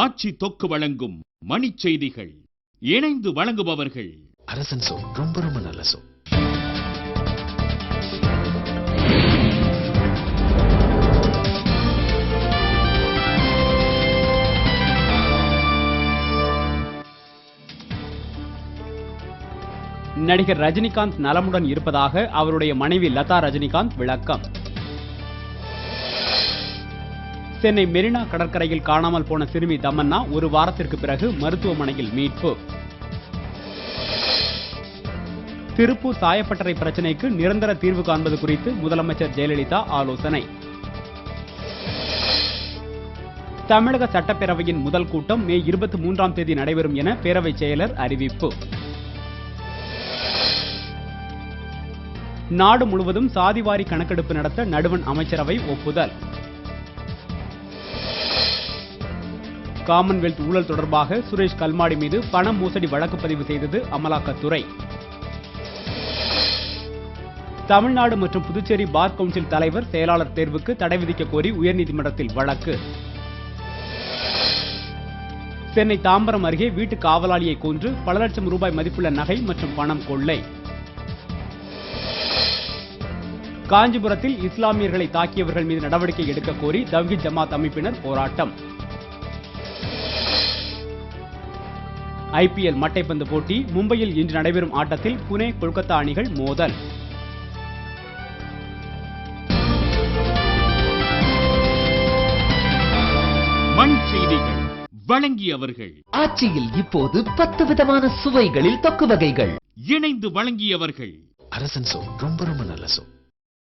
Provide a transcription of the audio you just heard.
ஆட்சி தொக்கு வழங்கும் மணிச் செய்திகள். இணைந்து வழங்குபவர்கள் அரசன் சோ. ரொம்ப ரொம்ப நல்ல சோ. நடிகர் ரஜினிகாந்த் நலமுடன் இருப்பதாக அவருடைய மனைவி லதா ரஜினிகாந்த் விளக்கம். சென்னை மெரினா கடற்கரையில் காணாமல் போன சிறுமி தமன்னா ஒரு வாரத்திற்கு பிறகு மருத்துவமனையில் மீட்பு. திருப்பூர் சாயப்பட்டறை பிரச்சினைக்கு நிரந்தர தீர்வு காண்பது குறித்து முதலமைச்சர் ஜெயலலிதா ஆலோசனை. தமிழக சட்டப்பேரவையின் முதல் கூட்டம் மே 23ஆம் தேதி நடைபெறும் என பேரவைச் செயலர் அறிவிப்பு. நாடு முழுவதும் சாதிவாரி கணக்கெடுப்பு நடத்த நடுவண் அமைச்சரவை ஒப்புதல். காமன்வெல்த் ஊழல் தொடர்பாக சுரேஷ் கல்மாடி மீது பண மோசடி வழக்கு பதிவு செய்தது அமலாக்கத்துறை. தமிழ்நாடு மற்றும் புதுச்சேரி பார் கவுன்சில் தலைவர் செயலாளர் தேர்வுக்கு தடை விதிக்க கோரி உயர்நீதிமன்றத்தில் வழக்கு. சென்னை தாம்பரம் அருகே வீட்டு காவலாளியை கொன்று பல லட்சம் ரூபாய் மதிப்புள்ள நகை மற்றும் பணம் கொள்ளை. காஞ்சிபுரத்தில் இஸ்லாமியர்களை தாக்கியவர்கள் மீது நடவடிக்கை எடுக்க கோரி தவ்ஹீத் ஜமாத் அமைப்பினர் போராட்டம். ஐபிஎல் மட்டைப்பந்து போட்டி மும்பையில் இன்று நடைபெறும் ஆட்டத்தில் புனே கொல்கத்தா அணிகள் மோதல். மண் செய்திகள் வழங்கியவர்கள் ஆட்சியில் இப்போது 10 விதமான சுவைகளில் தொக்கு வகைகள். இணைந்து வழங்கியவர்கள் அரசன் சோ. ரொம்ப ரொம்ப நல்ல சோ.